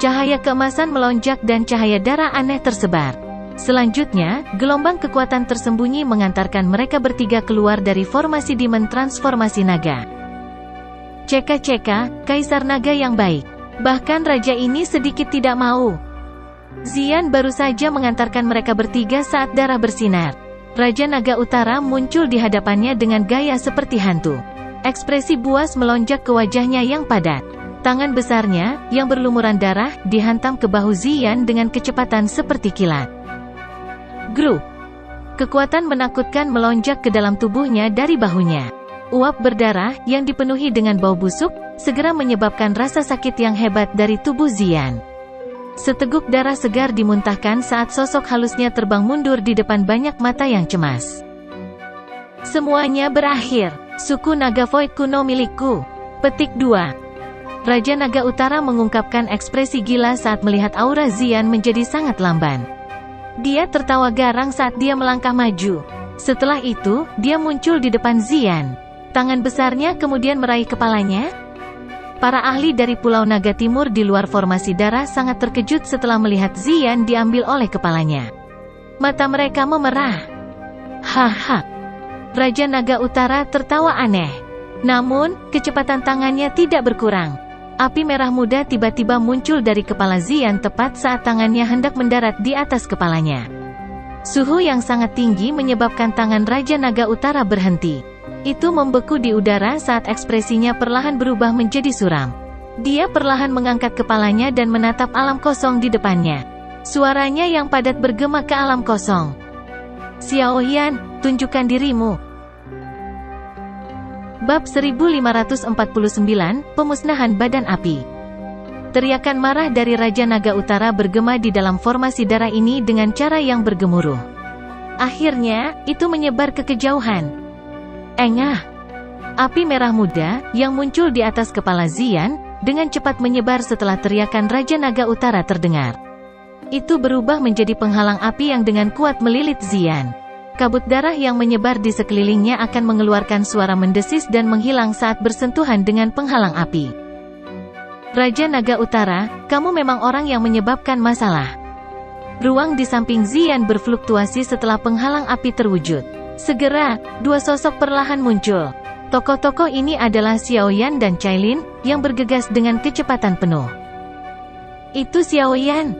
Cahaya keemasan melonjak dan cahaya darah aneh tersebar. Selanjutnya, gelombang kekuatan tersembunyi mengantarkan mereka bertiga keluar dari formasi Demon Transformasi Naga. Ceka-ceka, Kaisar Naga yang baik. Bahkan raja ini sedikit tidak mau. Xian baru saja mengantarkan mereka bertiga saat darah bersinar. Raja Naga Utara muncul di hadapannya dengan gaya seperti hantu. Ekspresi buas melonjak ke wajahnya yang padat. Tangan besarnya, yang berlumuran darah, dihantam ke bahu Xian dengan kecepatan seperti kilat. Grup. Kekuatan menakutkan melonjak ke dalam tubuhnya dari bahunya. Uap berdarah, yang dipenuhi dengan bau busuk, segera menyebabkan rasa sakit yang hebat dari tubuh Xian. Seteguk darah segar dimuntahkan saat sosok halusnya terbang mundur di depan banyak mata yang cemas. Semuanya berakhir. Suku Naga Void kuno milikku. Petik 2. Raja Naga Utara mengungkapkan ekspresi gila saat melihat aura Xian menjadi sangat lamban. Dia tertawa garang saat dia melangkah maju. Setelah itu, dia muncul di depan Xian. Tangan besarnya kemudian meraih kepalanya. Para ahli dari Pulau Naga Timur di luar formasi darah sangat terkejut setelah melihat Xian diambil oleh kepalanya. Mata mereka memerah. Haha. Raja Naga Utara tertawa aneh. Namun, kecepatan tangannya tidak berkurang. Api merah muda tiba-tiba muncul dari kepala Xian tepat saat tangannya hendak mendarat di atas kepalanya. Suhu yang sangat tinggi menyebabkan tangan Raja Naga Utara berhenti. Itu membeku di udara saat ekspresinya perlahan berubah menjadi suram. Dia perlahan mengangkat kepalanya dan menatap alam kosong di depannya. Suaranya yang padat bergema ke alam kosong. Xiaoyan, tunjukkan dirimu. Bab 1549, Pemusnahan Badan Api. Teriakan marah dari Raja Naga Utara bergema di dalam formasi darah ini dengan cara yang bergemuruh. Akhirnya, itu menyebar ke kejauhan. Engah! Api merah muda, yang muncul di atas kepala Xian, dengan cepat menyebar setelah teriakan Raja Naga Utara terdengar. Itu berubah menjadi penghalang api yang dengan kuat melilit Xian. Kabut darah yang menyebar di sekelilingnya akan mengeluarkan suara mendesis dan menghilang saat bersentuhan dengan penghalang api. Raja Naga Utara, kamu memang orang yang menyebabkan masalah. Ruang di samping Xian berfluktuasi setelah penghalang api terwujud. Segera, dua sosok perlahan muncul. Tokoh-tokoh ini adalah Xiaoyan dan Cailin, yang bergegas dengan kecepatan penuh. Itu Xiaoyan.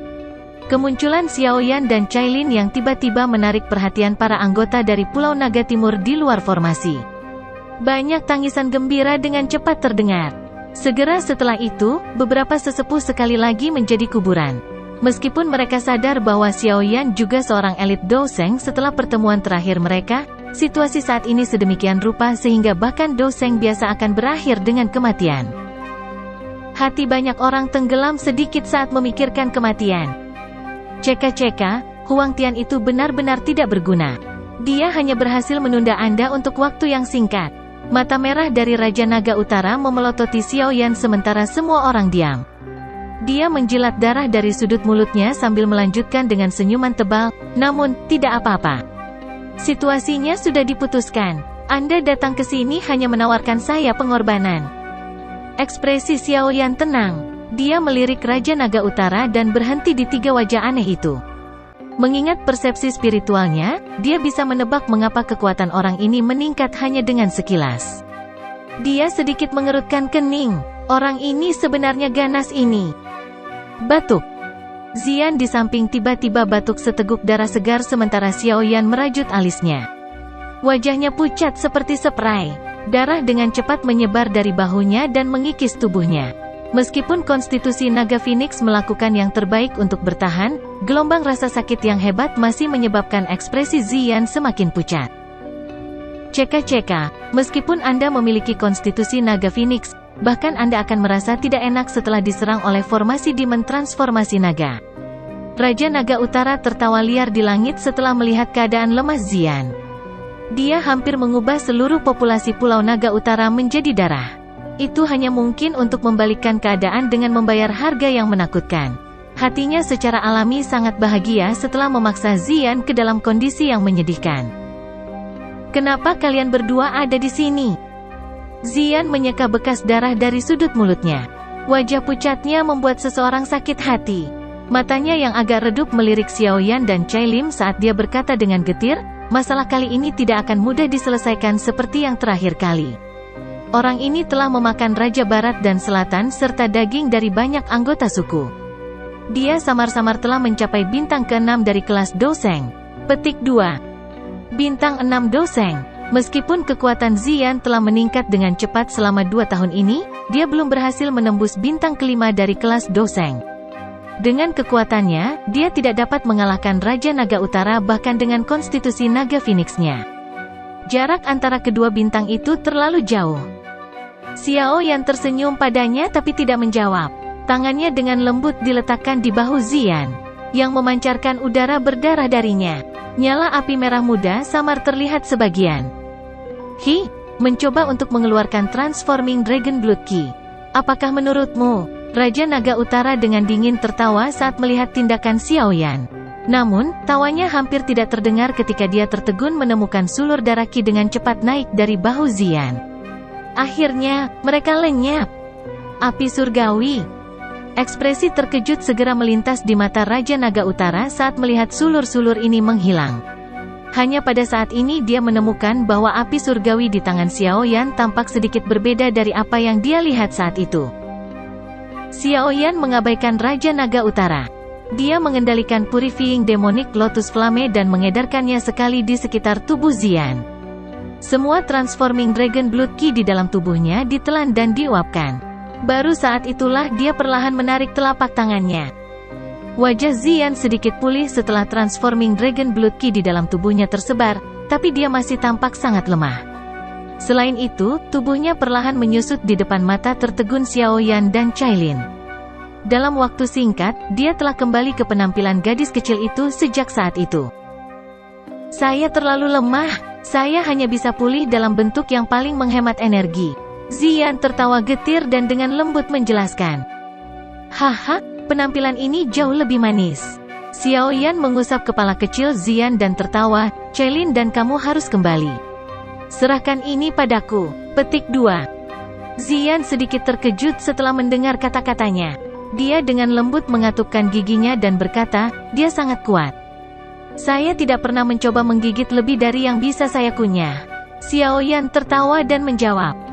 Kemunculan Xiaoyan dan Cailin yang tiba-tiba menarik perhatian para anggota dari Pulau Naga Timur di luar formasi. Banyak tangisan gembira dengan cepat terdengar. Segera setelah itu, beberapa sesepuh sekali lagi menjadi kuburan. Meskipun mereka sadar bahwa Xiaoyan juga seorang elit Douseng setelah pertemuan terakhir mereka, situasi saat ini sedemikian rupa sehingga bahkan Douseng biasa akan berakhir dengan kematian. Hati banyak orang tenggelam sedikit saat memikirkan kematian. Ceka-ceka, Huang Tian itu benar-benar tidak berguna. Dia hanya berhasil menunda Anda untuk waktu yang singkat. Mata merah dari Raja Naga Utara memelototi Xiaoyan sementara semua orang diam. Dia menjilat darah dari sudut mulutnya sambil melanjutkan dengan senyuman tebal, namun, tidak apa-apa. Situasinya sudah diputuskan. Anda datang ke sini hanya menawarkan saya pengorbanan. Ekspresi Xiaoyan tenang. Dia melirik Raja Naga Utara dan berhenti di tiga wajah aneh itu. Mengingat persepsi spiritualnya, dia bisa menebak mengapa kekuatan orang ini meningkat hanya dengan sekilas. Dia sedikit mengerutkan kening. Orang ini sebenarnya ganas ini. Batuk. Xian di samping tiba-tiba batuk seteguk darah segar sementara Xiaoyan merajut alisnya. Wajahnya pucat seperti spray. Darah dengan cepat menyebar dari bahunya dan mengikis tubuhnya. Meskipun konstitusi Naga Phoenix melakukan yang terbaik untuk bertahan, gelombang rasa sakit yang hebat masih menyebabkan ekspresi Xian semakin pucat. Ceka-ceka, meskipun Anda memiliki konstitusi Naga Phoenix, Bahkan Anda akan merasa tidak enak setelah diserang oleh formasi Demon Transformasi Naga. Raja Naga Utara tertawa liar di langit setelah melihat keadaan lemah Xian. Dia hampir mengubah seluruh populasi Pulau Naga Utara menjadi darah. Itu hanya mungkin untuk membalikkan keadaan dengan membayar harga yang menakutkan. Hatinya secara alami sangat bahagia setelah memaksa Xian ke dalam kondisi yang menyedihkan. "Kenapa kalian berdua ada di sini?" Xian menyeka bekas darah dari sudut mulutnya. Wajah pucatnya membuat seseorang sakit hati. Matanya yang agak redup melirik Xiaoyan dan Cailin saat dia berkata dengan getir, "Masalah kali ini tidak akan mudah diselesaikan seperti yang terakhir kali. Orang ini telah memakan Raja Barat dan Selatan serta daging dari banyak anggota suku. Dia samar-samar telah mencapai bintang ke-6 dari kelas Doseng." Petik 2. Bintang 6 Doseng. Meskipun kekuatan Xian telah meningkat dengan cepat selama 2 tahun ini, dia belum berhasil menembus bintang ke-5 dari kelas Doseng. Dengan kekuatannya, dia tidak dapat mengalahkan Raja Naga Utara bahkan dengan konstitusi Naga Phoenix-nya. Jarak antara kedua bintang itu terlalu jauh. Xiaoyan tersenyum padanya tapi tidak menjawab. Tangannya dengan lembut diletakkan di bahu Xian, yang memancarkan udara berdarah darinya. Nyala api merah muda samar terlihat sebagian. Mencoba untuk mengeluarkan Transforming Dragon Blood Ki. Apakah menurutmu? Raja Naga Utara dengan dingin tertawa saat melihat tindakan Xiaoyan. Namun, tawanya hampir tidak terdengar ketika dia tertegun menemukan sulur darah Ki dengan cepat naik dari bahu Xian. Akhirnya, mereka lenyap. Api surgawi. Ekspresi terkejut segera melintas di mata Raja Naga Utara saat melihat sulur-sulur ini menghilang. Hanya pada saat ini dia menemukan bahwa api surgawi di tangan Xiaoyan tampak sedikit berbeda dari apa yang dia lihat saat itu. Xiaoyan mengabaikan Raja Naga Utara. Dia mengendalikan Purifying Demonic Lotus Flame dan mengedarkannya sekali di sekitar tubuh Xian. Semua Transforming Dragon Blood Ki di dalam tubuhnya ditelan dan diuapkan. Baru saat itulah dia perlahan menarik telapak tangannya. Wajah Xian sedikit pulih setelah Transforming Dragon Blood Ki di dalam tubuhnya tersebar, tapi dia masih tampak sangat lemah. Selain itu, tubuhnya perlahan menyusut di depan mata tertegun Xiaoyan dan Cailin. Dalam waktu singkat, dia telah kembali ke penampilan gadis kecil itu sejak saat itu. "Saya terlalu lemah, saya hanya bisa pulih dalam bentuk yang paling menghemat energi." Xian tertawa getir dan dengan lembut menjelaskan. "Haha, penampilan ini jauh lebih manis." Xiaoyan mengusap kepala kecil Xian dan tertawa, "Cailin dan kamu harus kembali. Serahkan ini padaku." Petik 2. Xian sedikit terkejut setelah mendengar kata-katanya. Dia dengan lembut mengatupkan giginya dan berkata, "Dia sangat kuat. Saya tidak pernah mencoba menggigit lebih dari yang bisa saya kunyah." Xiaoyan tertawa dan menjawab.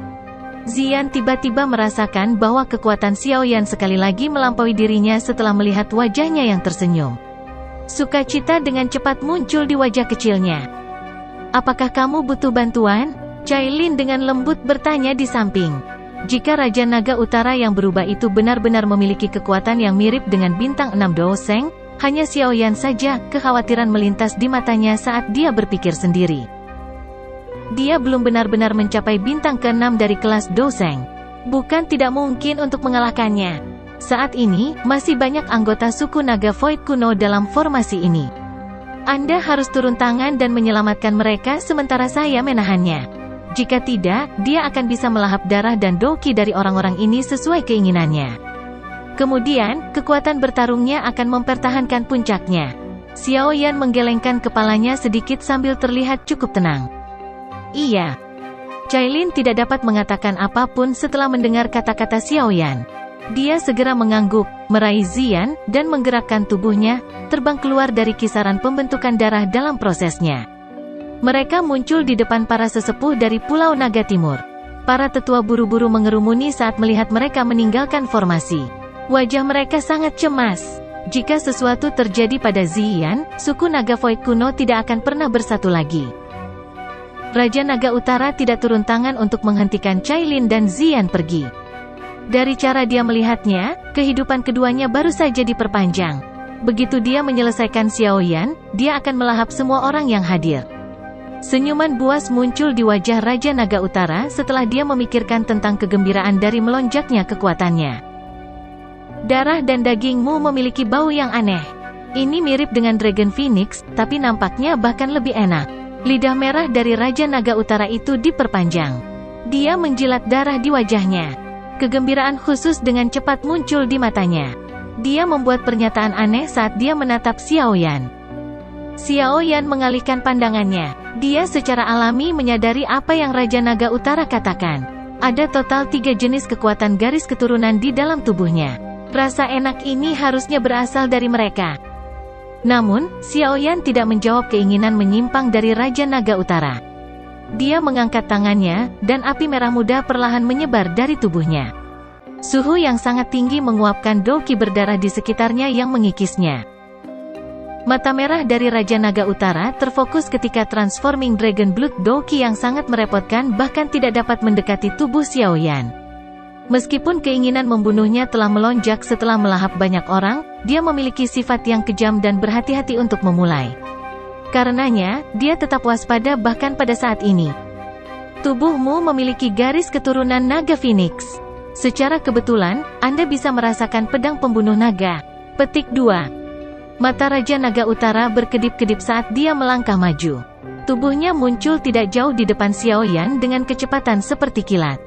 Xian tiba-tiba merasakan bahwa kekuatan Xiaoyan sekali lagi melampaui dirinya setelah melihat wajahnya yang tersenyum. Sukacita dengan cepat muncul di wajah kecilnya. "Apakah kamu butuh bantuan?" Cailin dengan lembut bertanya di samping. Jika Raja Naga Utara yang berubah itu benar-benar memiliki kekuatan yang mirip dengan bintang 6 Doseng, hanya Xiaoyan saja, kekhawatiran melintas di matanya saat dia berpikir sendiri. Dia belum benar-benar mencapai bintang ke-6 dari kelas Doseng. Bukan tidak mungkin untuk mengalahkannya. Saat ini, masih banyak anggota suku Naga Void kuno dalam formasi ini. Anda harus turun tangan dan menyelamatkan mereka sementara saya menahannya. Jika tidak, dia akan bisa melahap darah dan doki dari orang-orang ini sesuai keinginannya. Kemudian, kekuatan bertarungnya akan mempertahankan puncaknya. Xiaoyan menggelengkan kepalanya sedikit sambil terlihat cukup tenang. "Iya." Cailin tidak dapat mengatakan apapun setelah mendengar kata-kata Xiaoyan. Dia segera mengangguk, meraih Xian, dan menggerakkan tubuhnya, terbang keluar dari kisaran pembentukan darah dalam prosesnya. Mereka muncul di depan para sesepuh dari Pulau Naga Timur. Para tetua buru-buru mengerumuni saat melihat mereka meninggalkan formasi. Wajah mereka sangat cemas. Jika sesuatu terjadi pada Xian, suku Naga Void kuno tidak akan pernah bersatu lagi. Raja Naga Utara tidak turun tangan untuk menghentikan Cailin dan Xian pergi. Dari cara dia melihatnya, kehidupan keduanya baru saja diperpanjang. Begitu dia menyelesaikan Xiaoyan, dia akan melahap semua orang yang hadir. Senyuman buas muncul di wajah Raja Naga Utara setelah dia memikirkan tentang kegembiraan dari melonjaknya kekuatannya. Darah dan dagingmu memiliki bau yang aneh. Ini mirip dengan Dragon Phoenix, tapi nampaknya bahkan lebih enak. Lidah merah dari Raja Naga Utara itu diperpanjang. Dia menjilat darah di wajahnya. Kegembiraan khusus dengan cepat muncul di matanya. Dia membuat pernyataan aneh saat dia menatap Xiao Yan. Xiao Yan mengalihkan pandangannya. Dia secara alami menyadari apa yang Raja Naga Utara katakan. Ada total 3 jenis kekuatan garis keturunan di dalam tubuhnya. Rasa enak ini harusnya berasal dari mereka. Namun, Xiao Yan tidak menjawab keinginan menyimpang dari Raja Naga Utara. Dia mengangkat tangannya, dan api merah muda perlahan menyebar dari tubuhnya. Suhu yang sangat tinggi menguapkan Douqi berdarah di sekitarnya yang mengikisnya. Mata merah dari Raja Naga Utara terfokus ketika Transforming Dragon Blood Douqi yang sangat merepotkan bahkan tidak dapat mendekati tubuh Xiao Yan. Meskipun keinginan membunuhnya telah melonjak setelah melahap banyak orang, dia memiliki sifat yang kejam dan berhati-hati untuk memulai. Karenanya, dia tetap waspada bahkan pada saat ini. Tubuhmu memiliki garis keturunan naga Phoenix. Secara kebetulan, Anda bisa merasakan pedang pembunuh naga. Petik 2. Mata Raja Naga Utara berkedip-kedip saat dia melangkah maju. Tubuhnya muncul tidak jauh di depan Xiao Yan dengan kecepatan seperti kilat.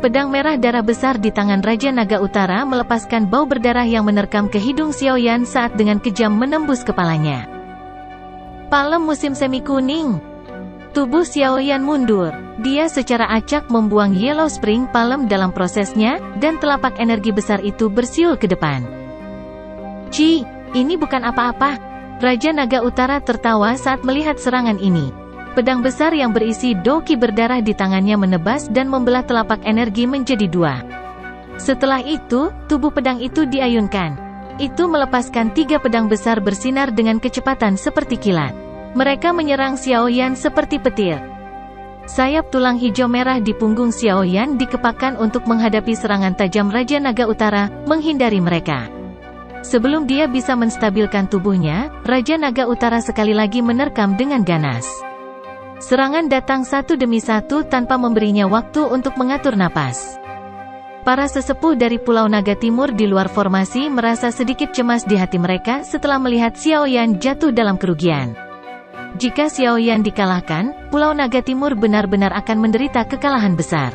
Pedang merah darah besar di tangan Raja Naga Utara melepaskan bau berdarah yang menerkam ke hidung Xiao Yan saat dengan kejam menembus kepalanya. Palem musim semi kuning. Tubuh Xiao Yan mundur. Dia secara acak membuang Yellow Spring Palem dalam prosesnya, dan telapak energi besar itu bersiul ke depan. Ini bukan apa-apa. Raja Naga Utara tertawa saat melihat serangan ini. Pedang besar yang berisi Douqi berdarah di tangannya menebas dan membelah telapak energi menjadi 2. Setelah itu, tubuh pedang itu diayunkan. Itu melepaskan 3 pedang besar bersinar dengan kecepatan seperti kilat. Mereka menyerang Xiao Yan seperti petir. Sayap tulang hijau merah di punggung Xiao Yan dikepakkan untuk menghadapi serangan tajam Raja Naga Utara, menghindari mereka. Sebelum dia bisa menstabilkan tubuhnya, Raja Naga Utara sekali lagi menerkam dengan ganas. Serangan datang satu demi satu tanpa memberinya waktu untuk mengatur napas. Para sesepuh dari Pulau Naga Timur di luar formasi merasa sedikit cemas di hati mereka setelah melihat Xiao Yan jatuh dalam kerugian. Jika Xiao Yan dikalahkan, Pulau Naga Timur benar-benar akan menderita kekalahan besar.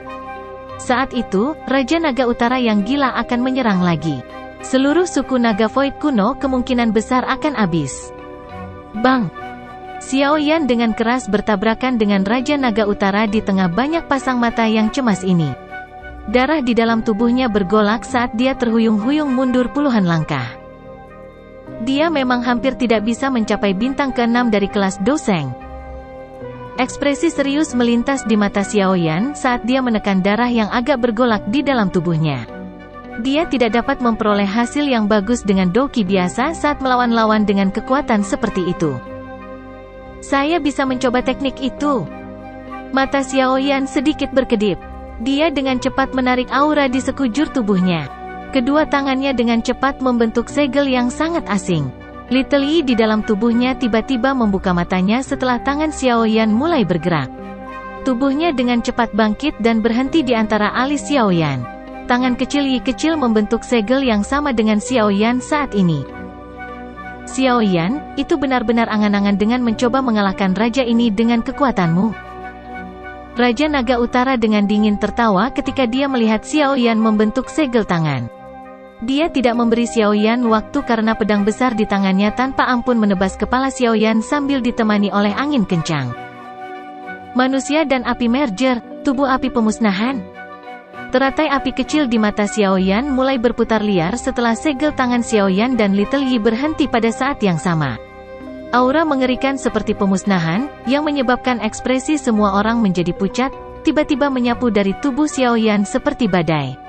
Saat itu, Raja Naga Utara yang gila akan menyerang lagi. Seluruh suku Naga Void kuno kemungkinan besar akan habis. Bang! Xiao Yan dengan keras bertabrakan dengan Raja Naga Utara di tengah banyak pasang mata yang cemas ini. Darah di dalam tubuhnya bergolak saat dia terhuyung-huyung mundur puluhan langkah. Dia memang hampir tidak bisa mencapai bintang ke-6 dari kelas Doseng. Ekspresi serius melintas di mata Xiao Yan saat dia menekan darah yang agak bergolak di dalam tubuhnya. Dia tidak dapat memperoleh hasil yang bagus dengan Douqi biasa saat melawan lawan dengan kekuatan seperti itu. Saya bisa mencoba teknik itu. Mata Xiao Yan sedikit berkedip. Dia dengan cepat menarik aura di sekujur tubuhnya. Kedua tangannya dengan cepat membentuk segel yang sangat asing. Little Yi di dalam tubuhnya tiba-tiba membuka matanya setelah tangan Xiao Yan mulai bergerak. Tubuhnya dengan cepat bangkit dan berhenti di antara alis Xiao Yan. Tangan kecil Yi kecil membentuk segel yang sama dengan Xiao Yan saat ini. Xiao Yan, itu benar-benar angan-angan dengan mencoba mengalahkan raja ini dengan kekuatanmu. Raja Naga Utara dengan dingin tertawa ketika dia melihat Xiao Yan membentuk segel tangan. Dia tidak memberi Xiao Yan waktu karena pedang besar di tangannya tanpa ampun menebas kepala Xiao Yan sambil ditemani oleh angin kencang. Manusia dan api merger, tubuh api pemusnahan. Teratai api kecil di mata Xiao Yan mulai berputar liar setelah segel tangan Xiao Yan dan Little Yi berhenti pada saat yang sama. Aura mengerikan seperti pemusnahan, yang menyebabkan ekspresi semua orang menjadi pucat, tiba-tiba menyapu dari tubuh Xiao Yan seperti badai.